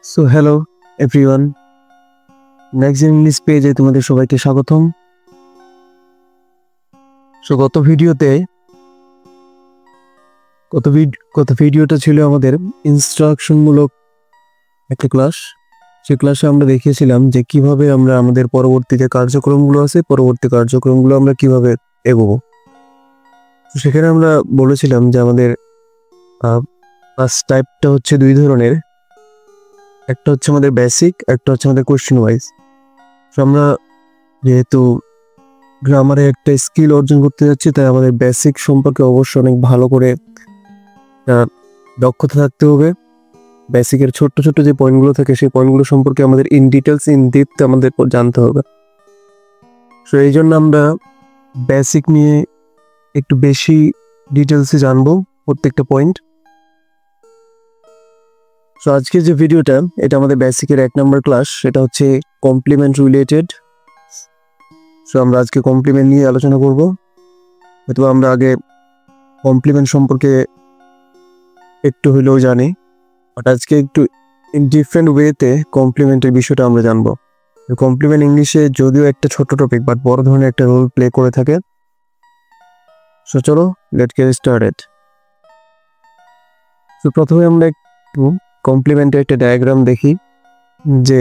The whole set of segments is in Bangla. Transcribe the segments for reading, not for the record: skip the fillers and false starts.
So hello everyone, next English পেজে তোমাদের সবাইকে স্বাগতম। সো গত ভিডিওটা ছিল আমাদের ইনস্ট্রাকশনমূলক একটা ক্লাস। সেই ক্লাসে আমরা দেখিয়েছিলাম যে কিভাবে আমরা আমাদের পরবর্তী যে কার্যক্রমগুলো আছে পরবর্তী কার্যক্রমগুলো আমরা কিভাবে এগোবো। তো সেখানে আমরা বলেছিলাম যে আমাদের ফার্স্ট টাইপটা হচ্ছে দুই ধরনের, একটা হচ্ছে আমাদের বেসিক, একটা হচ্ছে আমাদের কোশ্চেন ওয়াইজ। তো আমরা যেহেতু গ্রামারে একটা স্কিল অর্জন করতে যাচ্ছি, তাই আমাদের বেসিক সম্পর্কে অবশ্যই অনেক ভালো করে দক্ষতা থাকতে হবে। বেসিকের ছোট্ট ছোট্ট যে পয়েন্টগুলো থাকে সেই পয়েন্টগুলো সম্পর্কে আমাদের ইন ডিটেলস ইন ডেপথ আমাদের জানতে হবে। সো এই জন্য আমরা বেসিক নিয়ে একটু বেশি ডিটেলসে জানবো প্রত্যেকটা পয়েন্ট। সো আজকের যে ভিডিওটা, এটা আমাদের বেসিকের 1 নম্বর ক্লাস, সেটা হচ্ছে কমপ্লিমেন্ট রিলেটেড। সো আমরা আজকে কমপ্লিমেন্ট নিয়ে আলোচনা করব। হয়তো আমরা আগে কমপ্লিমেন্ট সম্পর্কে একটু হলেও জানি, বাট আজকে একটু ইন ডিফারেন্ট ওয়েতে কমপ্লিমেন্টের বিষয়টা আমরা জানবো। কমপ্লিমেন্ট ইংলিশে যদিও একটা ছোট টপিক, বাট বড় ধরনের একটা রোল প্লে করে থাকে। সো চলো লেটস গেট স্টার্টেড। সো প্রথমে আমরা একটু কমপ্লিমেন্টের একটা ডায়াগ্রাম দেখি যে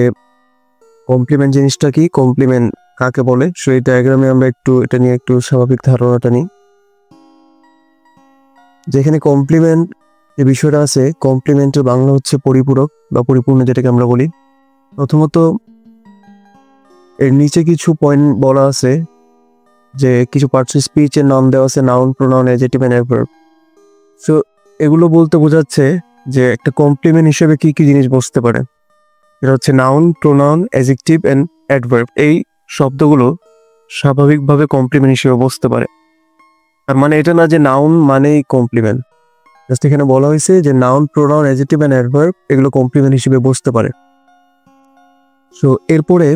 কমপ্লিমেন্ট জিনিসটা কি, কমপ্লিমেন্ট কাকে বলে। সো এই ডায়াগ্রামে আমরা একটু এটা নিয়ে একটু স্বাভাবিক ধারণাটা নিই। যেখানে কমপ্লিমেন্ট যে বিষয়টা আছে, কমপ্লিমেন্টের বাংলা হচ্ছে পরিপূরক বা পরিপূর্ণ, যেটাকে আমরা বলি। প্রথমত এর নিচে কিছু পয়েন্ট বলা আছে যে কিছু পার্টস স্পিচের নাম দেওয়া আছে, noun, pronoun, adjective and adverb. So এগুলো বলতে বোঝাচ্ছে যে একটা কমপ্লিমেন্ট হিসেবে কি কি জিনিস বসতে পারে। এটা হচ্ছে noun, pronoun, adjective and adverb. এই শব্দগুলো স্বাভাবিকভাবে কমপ্লিমেন্ট হিসেবে বসতে পারে। তার মানে এটা না যে নাউন মানেই কমপ্লিমেন্ট। জাস্ট এখানে বলা হয়েছে যে noun, pronoun, adjective and adverb এগুলো কমপ্লিমেন্ট হিসেবে বসতে পারে। সো এরপরে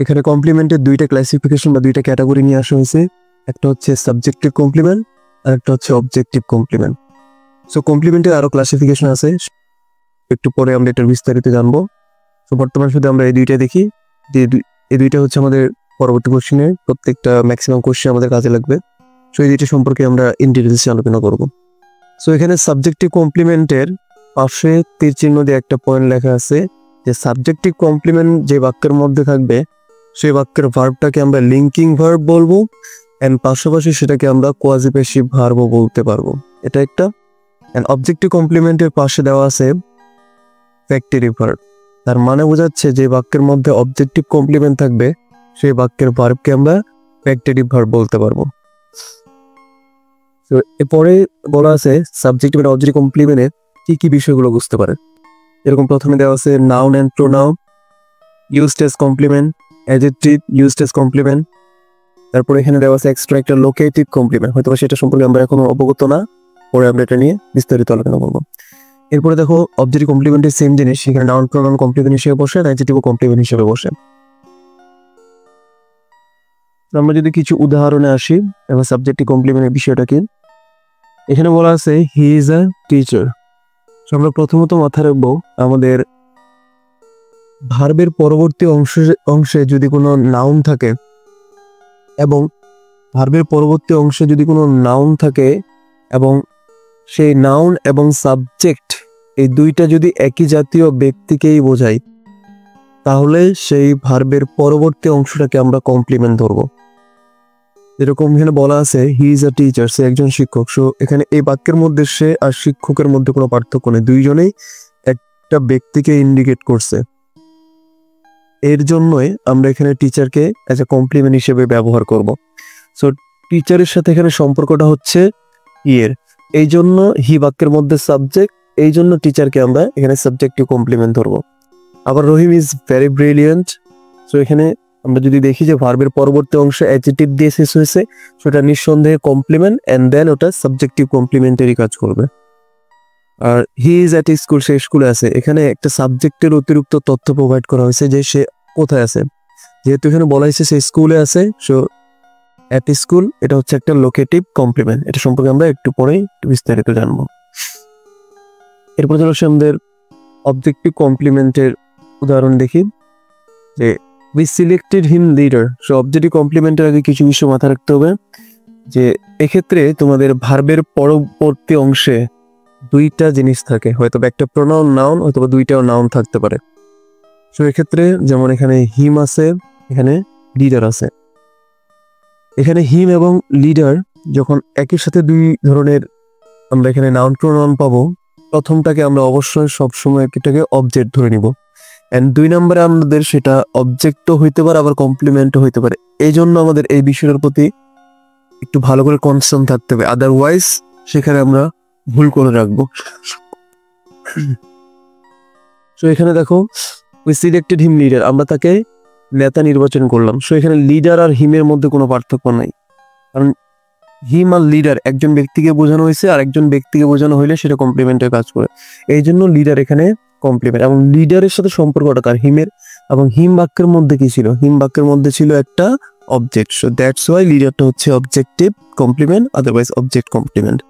এখানে কমপ্লিমেন্টের দুইটা ক্লাসিফিকেশন বা দুইটা ক্যাটাগরি নিয়ে আসা হয়েছে। একটা হচ্ছে সাবজেক্টিভ কমপ্লিমেন্ট আর একটা হচ্ছে অবজেক্টিভ কমপ্লিমেন্ট। সো কমপ্লিমেন্টের আরো ক্লাসিফিকেশন আছে, একটু পরে আমরা এটার বিস্তারিত জানবো। তো বর্তমানে শুধু আমরা এই দুইটা দেখি, যে এই দুইটা হচ্ছে আমাদের পরবর্তী কোশ্চেনে প্রত্যেকটা ম্যাক্সিমাম কোশ্চেন আমাদের কাজে লাগবে। সো এই দুইটা সম্পর্কে আমরা ইন ডিটেইলসে আলোচনা করব। সো এখানে সাবজেক্টিভ কমপ্লিমেন্টের পাশে তীর চিহ্ন দিয়ে একটা পয়েন্ট লেখা আছে যে সাবজেক্টিভ কমপ্লিমেন্ট যে বাক্যের মধ্যে থাকবে সেই বাক্যের ভার্বটাকে আমরা লিঙ্কিং ভার্ব বলবো, এন্ড পাশাপাশি সেটাকে আমরা কোয়াজিপ্যাসিভ ভার্বও বলতে পারবো। এটা একটা। এন্ড অবজেক্টিভ কমপ্লিমেন্টের পাশে দেওয়া আছে ফ্যাক্টরি ভার্ব। তার মানে বোঝাচ্ছে যে বাক্যের মধ্যে অবজেক্টিভ কমপ্লিমেন্ট থাকবে সেই বাক্যের ভার্বকে আমরা ফ্যাক্টরি ভার্ব বলতে পারবো। তো এরপরে বলা আছে সাবজেক্টিভ এন্ড অবজেক্টিভ কমপ্লিমেন্টে কি কি বিষয়গুলো বুঝতে পারে। এরকম প্রথমে দেওয়া আছে noun and pronoun used as complement, adjective used as complement. তারপরে এখানে দেওয়া আছে এক্সট্রা একটা লোকেটিভ কমপ্লিমেন্ট, হয়তো সেটা সম্পর্কে আমরা এখনো অবগত না, পরে আমরা এটা নিয়ে বিস্তারিত আলোচনা করবো। এরপরে দেখো অবজেক্টিভ কমপ্লিমেন্টের সেম জিনিস, সেখানে নাউন প্রোনাউন কমপ্লিমেন্ট হিসেবে বসে, অ্যাডজেক্টিভ কমপ্লিমেন্ট হিসেবে বসে। আমরা যদি কিছু উদাহরণে আসি এবং সাবজেক্টিভ কমপ্লিমেন্টের বিষয়টা কি, এখানে বলা আছে হি ইজ আ টিচার। আমরা প্রথমত মাথায় রাখবো আমাদের ভার্বের পরবর্তী অংশে যদি কোনো নাউন থাকে এবং ভার্বের পরবর্তী অংশে যদি কোনো নাউন থাকে এবং সেই নাউন এবং সাবজেক্ট এই দুইটা যদি একই জাতীয় ব্যক্তিকেই বোঝায়, তাহলে সেই ভার্বের পরবর্তী অংশটাকে আমরা কমপ্লিমেন্ট ধরবো। যেরকম এখানে বলা আছে হি ইজ আ টিচার, সে একজন শিক্ষক। সো এখানে এই বাক্যের মধ্যে সে আর শিক্ষকের মধ্যে কোনো পার্থক্য নেই, দুইজনেই একটা ব্যক্তিকে ইন্ডিকেট করছে। এর জন্যই আমরা এখানে টিচারকে অ্যাজ এ কমপ্লিমেন্ট হিসেবে ব্যবহার করব। সো টিচারের সাথে এখানে সম্পর্কটা হচ্ছে এর, এই জন্য হি বাক্যের মধ্যে সাবজেক্ট, এই জন্য টিচারকে আমরা এখানে সাবজেক্টিভ কমপ্লিমেন্ট ধরবো। আবার রহিম ইজ ভেরি ব্রিলিয়েন্ট। সো এখানে আমরা যদি দেখি যে ভার্বের পরবর্তী অংশে অ্যাডজেক্টিভ দিয়ে শেষ হয়েছে, সেটা নিঃসন্দেহে কমপ্লিমেন্ট, এন্ড দেন ওটা সাবজেক্টিভ কমপ্লিমেন্টারি কাজ করবে। আর হি ইজ অ্যাট স্কুল, সে স্কুলে আছে, এখানে একটা সাবজেক্টের অতিরিক্ত তথ্য প্রোভাইড করা হয়েছে যে সে কোথায় আছে। যেহেতু এখানে বলা হয়েছে সে স্কুলে আছে, সো অ্যাট স্কুল এটা হচ্ছে একটা লোকেটিভ কমপ্লিমেন্ট। এটা সম্পর্কে আমরা একটু পরেই বিস্তারিত জানবো। এরপর চলে আসে আমাদের অবজেক্টিভ কমপ্লিমেন্টের উদাহরণ দেখি, যে we selected him leader. So objective কমপ্লিমেন্টের আগে কিছু বিষয় মাথায় রাখতে হবে, যে এক্ষেত্রে তোমাদের ভার্বের পরবর্তী অংশে দুইটা জিনিস থাকে, হয়তো একটা প্রোনাউন নাউন, অথবা দুইটাও নাউন থাকতে পারে। সো এক্ষেত্রে যেমন এখানে হিম আছে, এখানে লিডার আছে। এখানে হিম এবং লিডার যখন একই সাথে দুই ধরনের আমরা এখানে নাউন প্রোনাউন পাবো, প্রথমটাকে আমরা অবশ্যই সবসময় এটাকে অবজেক্ট ধরে নিব, এন্ড 2 নম্বরে আমাদের সেটা অবজেক্টও হইতে পারে, আবার কমপ্লিমেন্টও হইতে পারে। এই জন্য আমাদের এই বিষয়টার প্রতি একটু ভালো করে কনসার্ন থাকতে হবে, আদারওয়াইজ সেখানে আমরা ভুল করে রাখবো। সো এখানে দেখো উই সিলেক্টেড হিম লিডার, আমরা তাকে নেতা নির্বাচন করলাম। সো এখানে লিডার আর হিমের মধ্যে কোনো পার্থক্য নাই, কারণ হিম আর লিডার একজন ব্যক্তিকে বোঝানো হয়েছে, আর একজন ব্যক্তিকে বোঝানো হইলে সেটা কমপ্লিমেন্টের কাজ করে। এই জন্য লিডার এখানে কমপ্লিমেন্ট। এবং লিডারের সাথে সম্পর্কটা কার, হিমের। এবং হিম বাক্যের মধ্যে কি ছিল, হিম বাক্যের মধ্যে ছিল একটা অবজেক্ট। সো দ্যাটস ওয়াই লিডারটা হচ্ছে objective complement, otherwise object complement.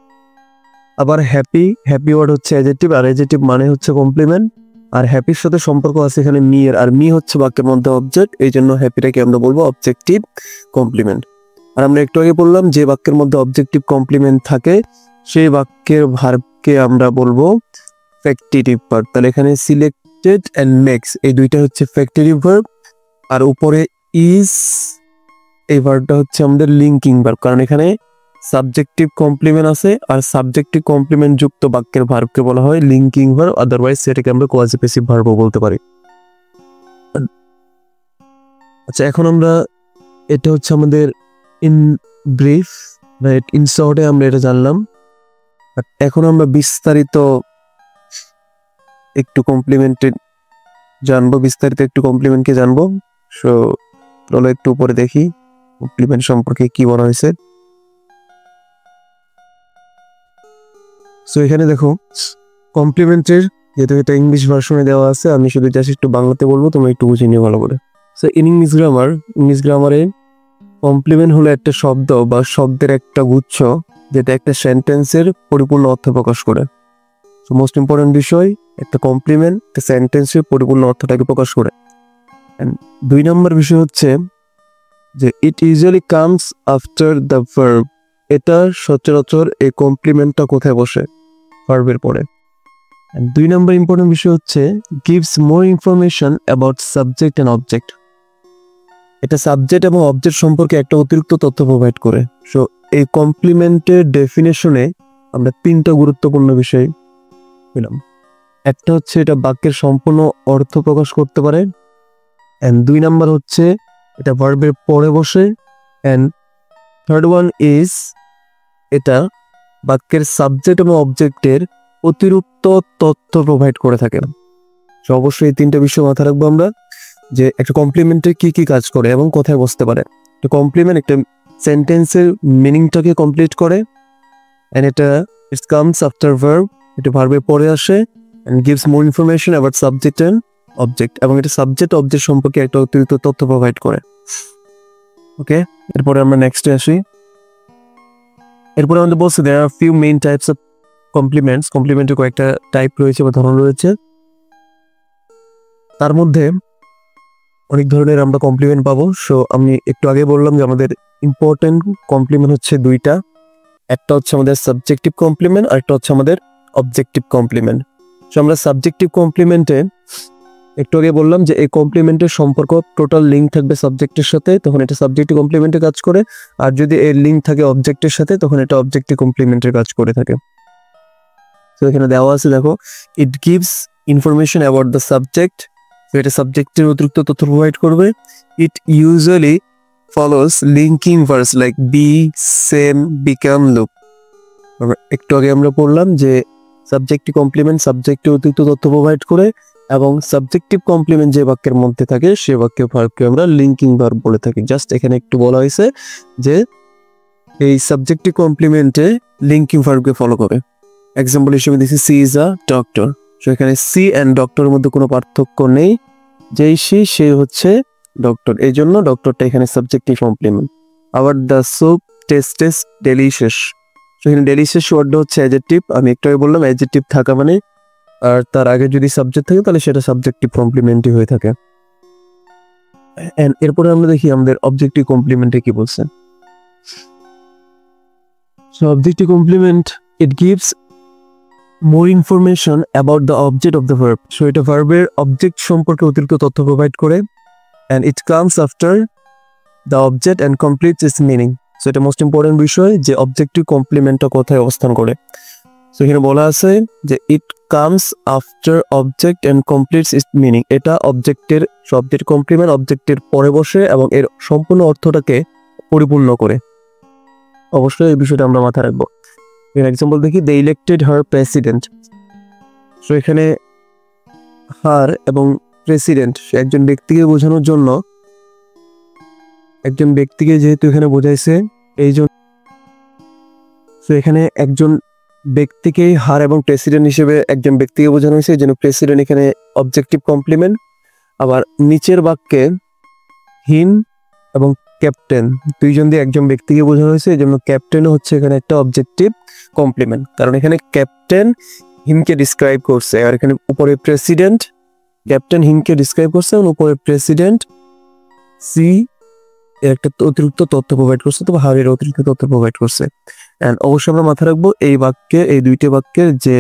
আবার হ্যাপি, হ্যাপি ওয়ার্ড হচ্ছে অ্যাডজেক্টিভ, আর অ্যাডজেক্টিভ মানে হচ্ছে কমপ্লিমেন্ট। আর হ্যাপির সাথে সম্পর্ক আছে এখানে মি এর, আর মি হচ্ছে বাক্যের মধ্যে অবজেক্ট, এই জন্য হ্যাপিটাকে আমরা বলবো অবজেক্টিভ কমপ্লিমেন্ট। আর আমরা একটু আগে বললাম যে বাক্যের মধ্যে অবজেক্টিভ কমপ্লিমেন্ট থাকে সেই বাক্যের ভার্বকে আমরা বলবো ফ্যাক্টিটিভ ভার্ব। তাহলে এখানে সিলেক্টেড এন্ড মেক্স এই দুইটা হচ্ছে ফ্যাক্টিটিভ ভার্ব, আর উপরে ইজ এই ভার্বটা হচ্ছে আমাদের লিঙ্কিং ভার্ব, কারণ এখানে সাবজেক্টিভ কমপ্লিমেন্ট আছে, আর সাবজেক্টিভ কমপ্লিমেন্ট যুক্ত বাক্যের ভার্বকে বলা হয় লিঙ্কিং ভার্ব, আদারওয়াইজ সেটাকে আমরা কোয়াজিপেসিভ ভার্বও বলতে পারি। আচ্ছা, এখন আমরা এটা হচ্ছে আমাদের ইন ব্রিফ রাইট, ইন শর্টে আমরা এটা জানলাম। এখন আমরা বিস্তারিত একটু কমপ্লিমেন্টে জানবো, বিস্তারিত একটু কমপ্লিমেন্টকে জানবো। সো চলো একটু উপরে দেখি কমপ্লিমেন্ট সম্পর্কে কি বলা হয়েছে। সো এখানে দেখো কমপ্লিমেন্টের, যেহেতু এটা ইংলিশ ভার্সনে দেওয়া আছে, আমি শুধু জাস্ট একটু বাংলাতে বলবো, তোমরা একটু বুঝে নিও ভালো করে। সো ইন ইংলিশ গ্রামারে কমপ্লিমেন্ট হলো একটা শব্দ বা শব্দের একটা গুচ্ছ, যেটা একটা সেন্টেন্সের পরিপূর্ণ অর্থ প্রকাশ করে। সো মোস্ট ইম্পর্টেন্ট বিষয়, একটা কমপ্লিমেন্ট একটা সেন্টেন্সের পরিপূর্ণ অর্থটাকে প্রকাশ করে। এন্ড 2 নম্বর বিষয় হচ্ছে যে it usually comes after the verb, এটা সচরাচর এই কমপ্লিমেন্টটা কোথায় বসে, ভার্বের পরে। এন্ড 2 নম্বর ইম্পর্টেন্ট বিষয় হচ্ছে gives more information about subject and object, এটা সাবজেক্ট এবং অবজেক্ট সম্পর্কে একটা অতিরিক্ত তথ্য প্রোভাইড করে। সো এই কমপ্লিমেন্টের ডেফিনেশনে আমরা 3টা গুরুত্বপূর্ণ বিষয় পেলাম। একটা হচ্ছে এটা বাক্যের সম্পূর্ণ অর্থ প্রকাশ করতে পারে, এন্ড 2 নাম্বার হচ্ছে এটা ভার্বের পরে বসে, এন্ড থার্ড ওয়ান ইজ এটা বাক্যের সাবজেক্ট এবং অবজেক্টের অতিরিক্ত তথ্য প্রোভাইড করে থাকে। সো অবশ্যই এই 3টা বিষয় মাথায় রাখবো আমরা, যে একটা কমপ্লিমেন্টে কি কি কাজ করে এবং কোথায় বসতে পারে। একটা কমপ্লিমেন্ট একটা সেন্টেন্সের মিনিংটাকে কমপ্লিট করে, এন্ড এটা ইট কামস আফটার ভার্ব, এটা ভার্বের পরে আসে, and gives more information about subject and object, এবং এটা সাবজেক্ট অবজেক্ট সম্পর্কে একটা অতিরিক্ত তথ্য প্রোভাইড করে। ওকে, এরপরে আমরা নেক্সটে আসি। এরপরে আমাদের বলছে there are few main types of complements, কমপ্লিমেন্টের কয়েকটা টাইপ রয়েছে বা ধরন রয়েছে। তার মধ্যে অনেক ধরনের আমরা কমপ্লিমেন্ট পাবো। সো আমি একটু আগে বললাম যে আমাদের ইম্পর্টেন্ট কমপ্লিমেন্ট হচ্ছে দুইটা, একটা হচ্ছে আমাদের সাবজেক্টিভ কমপ্লিমেন্ট, আর একটা হচ্ছে আমাদের অবজেক্টিভ কমপ্লিমেন্ট। সো আমরা সাবজেক্টিভ কমপ্লিমেন্টে একটু আগে বললাম যে এই কমপ্লিমেন্টের সম্পর্ক টোটাল লিঙ্ক থাকবে সাবজেক্টের সাথে, তখন এটা সাবজেক্টিভ কমপ্লিমেন্টে কাজ করে, আর যদি এর লিঙ্ক থাকে অবজেক্টের সাথে তখন এটা অবজেক্টিভ কমপ্লিমেন্টের কাজ করে থাকে। তো এখানে দেওয়া আছে দেখো, it gives information about the subject, এটা সাবজেক্টের অতিরিক্ত তথ্য প্রোভাইড করবে। It usually follows linking verbs like be, seem, become, look. একটু আগে আমরা পড়লাম যে সাবজেক্টিভ কমপ্লিমেন্ট সাবজেক্টের অতিরিক্ত তথ্য প্রোভাইড করে, এবং সাবজেক্টিভ কমপ্লিমেন্ট যে বাক্যের মধ্যে থাকে সে বাক্যের ভার্বকে আমরা লিঙ্কিং ভার্ব বলে থাকি। জাস্ট এখানে একটু বলা হয়েছে যে এই সাবজেক্টিভ কমপ্লিমেন্টে লিঙ্কিং ভার্বকে ফলো করে। এক্সাম্পল হিসেবে দিচ্ছি she is a doctor. So এখানে সি অ্যান্ড ডক্টরের মধ্যে কোনো পার্থক্য নেই, যেই সে হচ্ছে ডক্টর, এই জন্য ডক্টরটা এখানে সাবজেক্টিভ কমপ্লিমেন্ট। আবার দ্য স্যুপ টেস্টেস ডেলিশিয়াস, সেখানে ডেলিশিয়াস ওয়ার্ডটা হচ্ছে অ্যাডজেক্টিভ। আমি একটু আগে বললাম অ্যাডজেক্টিভ থাকা মানে আর তার আগে যদি সাবজেক্ট থাকে তাহলে সেটা সাবজেক্টিভ কমপ্লিমেন্টই হয়ে থাকে। এন্ড এরপরে আমরা দেখি আমাদের অবজেক্টিভ কমপ্লিমেন্টে কি বলছে। So objective complement it gives more information about the object of the verb. So এটা ভার্বের অবজেক্ট সম্পর্কে অতিরিক্ত তথ্য প্রোভাইড করে and it comes after the object and completes its meaning. So এটা মোস্ট ইম্পর্টেন্ট বিষয় যে অবজেক্টিভ কমপ্লিমেন্টটা কোথায় অবস্থান করে। সো এখানে বলা আছে যে it comes after object and completes its meaning. এটা অবজেক্টের শব্দের কমপ্লিমেন্ট অবজেক্টের পরে বসে এবং এর সম্পূর্ণ অর্থটাকে পরিপূর্ণ করে। অবশ্যই এই বিষয়টা আমরা মাথায় রাখবো। এর এক্সাম্পল দেখি, দে ইলেক্টেড হার প্রেসিডেন্ট। সো এখানে হার এবং প্রেসিডেন্ট একজন ব্যক্তিকে বোঝানোর জন্য, একজন ব্যক্তিকে যেহেতু এখানে বোঝাইছে এই জন্য, সো এখানে একজন ব্যক্তিকে হার এবং প্রেসিডেন্ট হিসেবে একজন ব্যক্তিকে বোঝানো হয়েছে, এই জন্য প্রেসিডেন্ট এখানে অবজেক্টিভ কমপ্লিমেন্ট। আবার নিচের বাক্যে হিম এবং ক্যাপ্টেন দুইজন দিয়ে একজন ব্যক্তিকে বোঝানো হয়েছে, এই জন্য ক্যাপ্টেনও হচ্ছে এখানে একটা অবজেক্টিভ কমপ্লিমেন্ট, কারণ এখানে ক্যাপ্টেন হিমকে ডিসক্রাইব করছে আর এখানে উপরে প্রেসিডেন্ট, ক্যাপ্টেন হিমকে ডিসক্রাইব করছে এবং উপরে প্রেসিডেন্ট সি এর একটা অতিরিক্ত তথ্য প্রোভাইড করছে, তবে হারের অতিরিক্ত তথ্য প্রোভাইড করছে। এন্ড অবশ্যই আমরা মাথায় রাখবো এই বাক্যে, এই দুইটা বাক্যের যে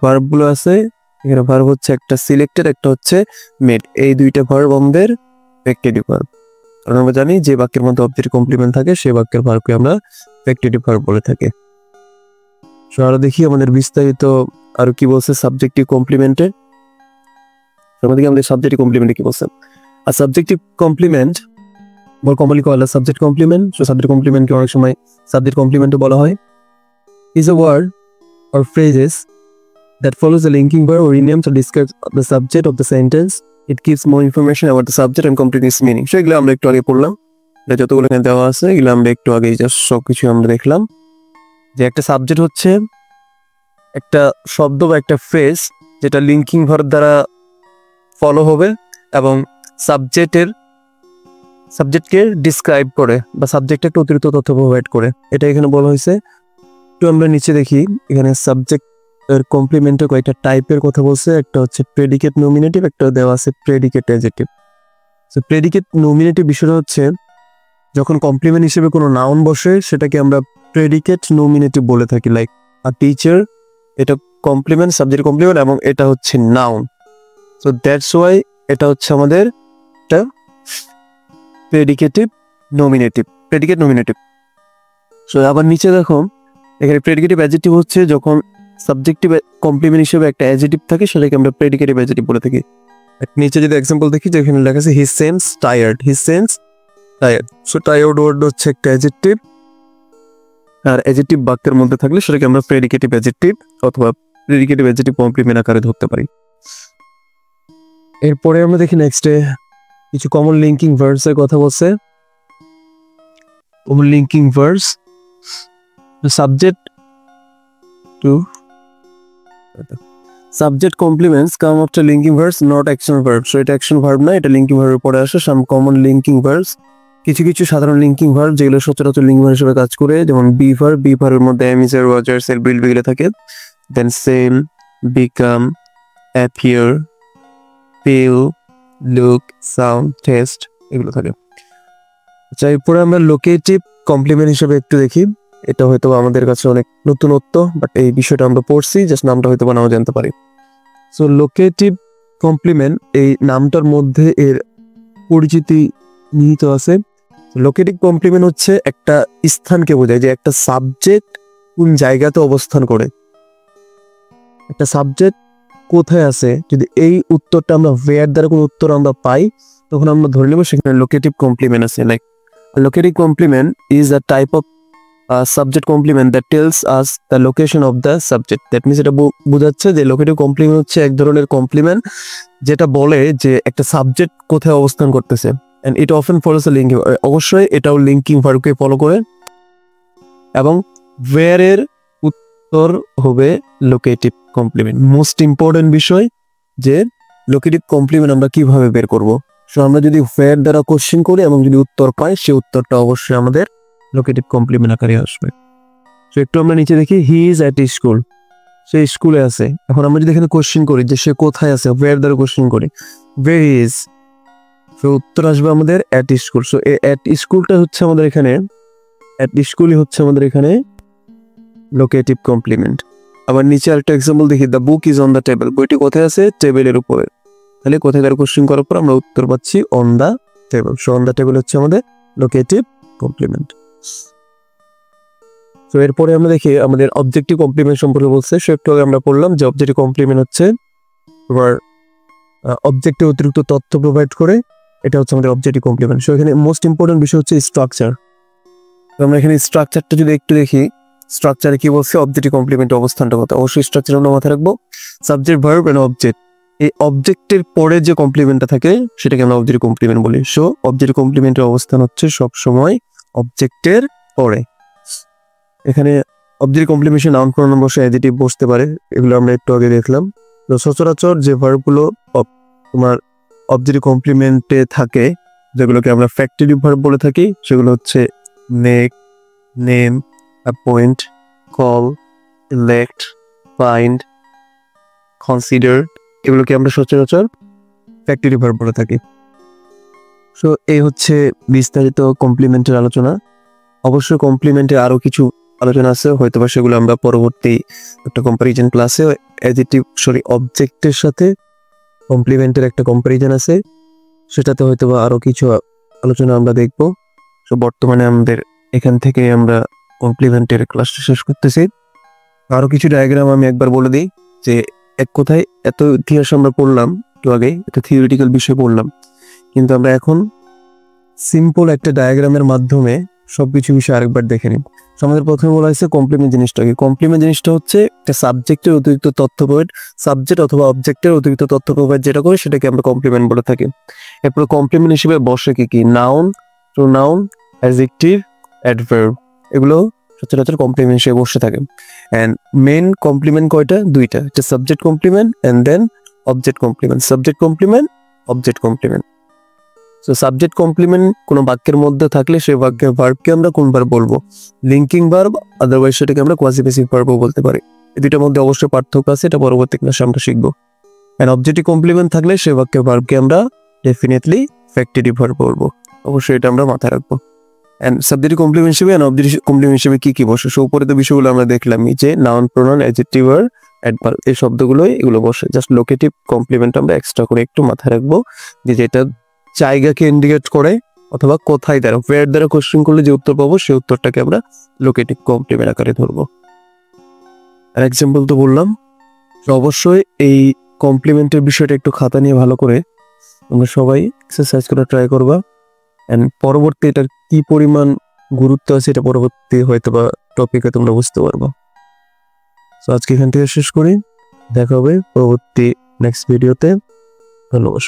ভার্বগুলো আছে, এখানে ভার্ব হচ্ছে একটা সিলেক্টেড, একটা হচ্ছে মেড। এই দুইটা ভার্ব আমাদের ভেক্টিভ ভার্ব, কারণ আমরা জানি যে বাক্যের মধ্যে অবজেক্টিভ কমপ্লিমেন্ট থাকে সেই বাক্যের ভার্বকে আমরা ভেক্টিভ ভার্ব বলে থাকি। সো আরো দেখি আমাদের বিস্তারিত আর কি বলছে সাবজেক্টিভ কমপ্লিমেন্টে। আমাদের সাবজেক্টিভ কমপ্লিমেন্টে কি বলছে, আর subjective complement more commonly called as subject complement. So subject complement কে অনেক সময় subject complement ও বলা হয়, is a word or phrases that follows a linking verb or idiom to describe the subject of the sentence. It gives more information about the subject and completes its meaning. So এগুলো আমরা একটু আগে পড়লাম, এটা যতগুলো এখানে দেওয়া আছে এগুলো আমরা একটু আগে জাস্ট সবকিছু আমরা দেখলাম যে একটা সাবজেক্ট হচ্ছে একটা শব্দ বা একটা ফ্রেজ যেটা লিঙ্কিং ভার্ব দ্বারা ফলো হবে এবং সাবজেক্টকে ডিসক্রাইব করে বা সাবজেক্টে একটা অতিরিক্ত তথ্য প্রোভাইড করে, এটা এখানে বলা হয়েছে। একটু আমরা নিচে দেখি, এখানে সাবজেক্ট এর কমপ্লিমেন্টের কয়েকটা টাইপের কথা বলছে। একটা হচ্ছে প্রেডিকেট নমিনেটিভ, একটা দেওয়া আছে predicate adjective. So predicate nominative বিষয়টা হচ্ছে যখন কমপ্লিমেন্ট হিসেবে কোনো নাউন বসে সেটাকে আমরা প্রেডিকেট নমিনেটিভ বলে থাকি, লাইক আ টিচার, এটা কমপ্লিমেন্ট, সাবজেক্ট কমপ্লিমেন্ট এবং এটা হচ্ছে নাউন। সো দ্যাটস ওয়াই এটা হচ্ছে আমাদের একটা predicative nominative, predicate nominative. So আবার নিচে দেখো এখানে প্রেডিকেটিভ অ্যাডজেক্টিভ হচ্ছে যখন সাবজেক্টিভ কমপ্লিমেন্ট হিসেবে একটা অ্যাডজেক্টিভ থাকে সেটাকে আমরা প্রেডিকেটিভ অ্যাডজেক্টিভ বলে থাকি। নিচে যদি এক্সাম্পল দেখি যেখানে লেখা আছে he seems tired, he seems tired. So tired word হচ্ছে একটা অ্যাডজেক্টিভ, আর অ্যাডজেক্টিভ বাক্যের মধ্যে থাকলে সেটাকে আমরা প্রেডিকেটিভ অ্যাডজেক্টিভ অথবা প্রেডিকেটিভ অ্যাডজেক্টিভ কমপ্লিমেন্ট আকারে ধরতে পারি। এরপরে আমরা দেখি নেক্সটে কিছু কমন লিঙ্কিং ভার্বস এর কথা বলছে। Common linking verbs, subject to subject complements come after linking verbs, not action verb. So এটা অ্যাকশন ভার্ব না, এটা লিঙ্কিং ভার্বের পরে আসে। সাম কমন লিঙ্কিং ভার্বস, কিছু কিছু সাধারণ লিঙ্কিং ভার্ব যেগুলো সচরাচর লিঙ্কিং ভার্ব হিসেবে কাজ করে, যেমন বি ভার্ব, বি ভার্বের মধ্যে am, is, was, seem, been এগুলো থাকে। Then seem, become, appear, feel, look, sound, taste এগুলো থাকে। আচ্ছা, এরপরে আমরা লোকেটিভ কমপ্লিমেন্ট হিসেবে একটু দেখি। এটা হয়তো আমাদের কাছে অনেক নতুনত্ব, বাট এই বিষয়টা আমরা পড়ছি, জাস্ট নামটা হয়তো নাও জানতে পারি। সো লোকেটিভ কমপ্লিমেন্ট, এই নামটার মধ্যে এর পরিচিতি নিহিত আছে। লোকেটিভ কমপ্লিমেন্ট হচ্ছে একটা স্থানকে বোঝায়, যে একটা সাবজেক্ট কোন জায়গাতে অবস্থান করে, একটা সাবজেক্ট কোথায় আছে। যদি এই উত্তরটা আমরা ওয়্যার দ্বারা কোনো উত্তর আমরা পাই তখন আমরা ধরে নেব সেখানে লোকেটিভ কমপ্লিমেন্ট আছে। Like locative complement is a type of subject complement that tells us the location of the subject. That means এটা বোঝাচ্ছে যে লোকেটিভ কমপ্লিমেন্ট হচ্ছে এক ধরনের কমপ্লিমেন্ট যেটা বলে যে একটা সাবজেক্ট কোথায় অবস্থান করতেছে। And it often follows a linking, অবশ্যই এটাও লিঙ্কিং ভার্বকে ফলো করে, এবং ওয়্যার এর উত্তর হবে লোকেটিভ কমপ্লিমেন্ট। মোস্ট ইম্পর্টেন্ট বিষয় যে লোকেটিভ কমপ্লিমেন্ট আমরা কিভাবে বের করব। সো আমরা যদি ওয়্যার দ্বারা কোশ্চেন করি এবং যদি উত্তর পাই সেই উত্তরটা অবশ্যই আমাদের লোকেটিভ কমপ্লিমেন্ট আকারে আসবে। সো একটু আমরা নিচে দেখি, হি ইজ অ্যাট স্কুল। সে স্কুলে আছে। এখন আমরা যদি এখানে কোশ্চেন করি যে সে কোথায় আছে, ওয়্যার দ্বারা কোশ্চেন করি, ওয়্যার ইজ, তো উত্তর আসবে আমাদের অ্যাট স্কুল। সো অ্যাট স্কুলটা হচ্ছে আমাদের এখানে, অ্যাট স্কুলই হচ্ছে আমাদের এখানে লোকেটিভ কমপ্লিমেন্ট। আবার নিচে আরেকটা এক্সাম্পল দেখি, the book is on the table, বইটি কোথায় আছে, টেবিলের উপরে। তাহলে কোথায় দ্বারা কোশ্চেন করার পর আমরা উত্তর পাচ্ছি on the table. So on the table হচ্ছে আমাদের লোকেটিভ কমপ্লিমেন্ট। তো এরপরে আমরা দেখি আমাদের অবজেক্টিভ কমপ্লিমেন্ট সম্পর্কে বলছে। সো একটু আগে আমরা পড়লাম যে অবজেক্টিভ কমপ্লিমেন্ট হচ্ছে তোমার অবজেক্টের অতিরিক্ত তথ্য প্রোভাইড করে, এটা হচ্ছে আমাদের অবজেক্টিভ কমপ্লিমেন্ট। সো এখানে মোস্ট ইম্পর্টেন্ট বিষয় হচ্ছে স্ট্রাকচার। তো আমরা এখানে স্ট্রাকচারটা যদি একটু দেখি, স্ট্রাকচারে কি বলছে, অবজেক্টিভ কমপ্লিমেন্টের অবস্থানটা কথা অবশ্যই স্ট্রাকচার আমরা মাথায় রাখবো। সাবজেক্ট, ভার্ব এন্ড অবজেক্ট, এই অবজেক্টের পরে যে কমপ্লিমেন্টটা থাকে সেটাকে আমরা অবজেক্টিভ কমপ্লিমেন্ট বলি। সো অবজেক্টিভ কমপ্লিমেন্টের অবস্থান হচ্ছে সব সময় অবজেক্টের পরে। এখানে অবজেক্টিভ কমপ্লিমেন্টের নাউন প্রোনাউন বসে অ্যাডজেক্টিভ বসতে পারে, এগুলো আমরা একটু আগে দেখলাম। তো সচরাচর যে ভার্বগুলো তোমার অবজেক্টিভ কমপ্লিমেন্টে থাকে, যেগুলোকে আমরা ফ্যাক্টরিটিভ ভার্ব বলে থাকি, সেগুলো হচ্ছে make, name, appoint, call, elect, find, consider, এগুলোকে আমরা সচরাচর ফ্যাক্টরিটিভ ভার্ব বলে থাকি। সো এই হচ্ছে বিস্তারিত কমপ্লিমেন্টের আলোচনা। অবশ্যই কমপ্লিমেন্টের আরো কিছু আলোচনা আছে, হয়তোবা সেগুলো আমরা পরবর্তী একটা কম্পারিজন ক্লাসে, অবজেক্টের সাথে কমপ্লিমেন্টের একটা কম্পারিজন আছে, সেটাতে হয়তোবা আরো কিছু আলোচনা আমরা দেখব। তো বর্তমানে আমাদের এখান থেকে আমরা কমপ্লিমেন্টের ক্লাসটা শেষ করতেছি। আরো কিছু ডায়াগ্রাম আমি একবার বলে দিই, যে এক কথায় এত ইতিহাস আমরা পড়লাম একটু আগে, এটা থিওরিটিক্যাল বিষয় পড়লাম, কিন্তু আমরা এখন সিম্পল একটা ডায়াগ্রামের মাধ্যমে সবকিছু বিষয় আরেকবার দেখে নিই। আমাদের প্রথমে বলা হয়েছে কমপ্লিমেন্ট জিনিসটা কি। কমপ্লিমেন্ট জিনিসটা হচ্ছে একটা সাবজেক্টের অতিরিক্ত তথ্য প্রোভাইড, সাবজেক্ট অথবা অবজেক্টের অতিরিক্ত তথ্য প্রোভাইড যেটা করে সেটাকে আমরা কমপ্লিমেন্ট বলে থাকি। এরপর কমপ্লিমেন্ট হিসেবে বসে কি কি, নাউন, প্রোনাউন, অ্যাডজেক্টিভ, অ্যাডভার্ব, এগুলো সচরাচর কমপ্লিমেন্ট হিসেবে বসে থাকে। অ্যান্ড মেন কমপ্লিমেন্ট কয়টা, দুইটা, একটা subject complement and then object complement. Subject complement, object complement. So subject complement কোনো বাক্যের মধ্যে থাকলে সেই বাক্যের ভার্বকে আমরা কোন ভার্ব বলবো, লিঙ্কিং ভার্ব, আদারওয়াইজ সেটাকে আমরা কোয়াসিপেসিভ ভার্বও বলতে পারি। এই দুইটার মধ্যে অবশ্যই পার্থক্য আছে, এটা পরবর্তী ক্লাসে আমরা শিখবো। এন্ড অবজেক্টিভ কমপ্লিমেন্ট থাকলে সেই বাক্যের ভার্বকে আমরা ডেফিনেটলি ফ্যাক্টরিটিভ ভার্ব বলবো, অবশ্যই এটা আমরা মাথায় রাখবো। এন্ড সাবজেক্টিভ কমপ্লিমেন্ট হিসেবে এন্ড অবজেক্টিভ কমপ্লিমেন্ট হিসেবে কি কি বসে, সো উপরে তো বিষয়গুলো আমরা দেখলামই, যে নাউন, প্রোনাউন, অ্যাডজেক্টিভ আর অ্যাডভার্ব, এই শব্দগুলোই এগুলো বসে। জাস্ট লোকেটিভ কমপ্লিমেন্ট আমরা এক্সট্রা করে একটু মাথায় রাখবো, যে যেটা জায়গাকে ইন্ডিকেট করে অথবা কোথায় দ্বারা, ওয়্যার দ্বারা কোশ্চেন করলে যে উত্তর পাবো সেই উত্তরটাকে আমরা লোকেটিভ কমপ্লিমেন্ট আকারে ধরবো। আর এক্সাম্পল তো বললাম। তো অবশ্যই এই কমপ্লিমেন্টের বিষয়টা একটু খাতা নিয়ে ভালো করে তোমরা সবাই এক্সারসাইজ করে ট্রাই করবা। এন্ড পরবর্তী এটার কি পরিমাণ গুরুত্ব আছে এটা পরবর্তী হয়তো বা টপিকে তোমরা বুঝতে পারবো। তো আজকে এখান থেকে শেষ করি, দেখা হবে পরবর্তী নেক্সট ভিডিওতে। ধন্যবাদ।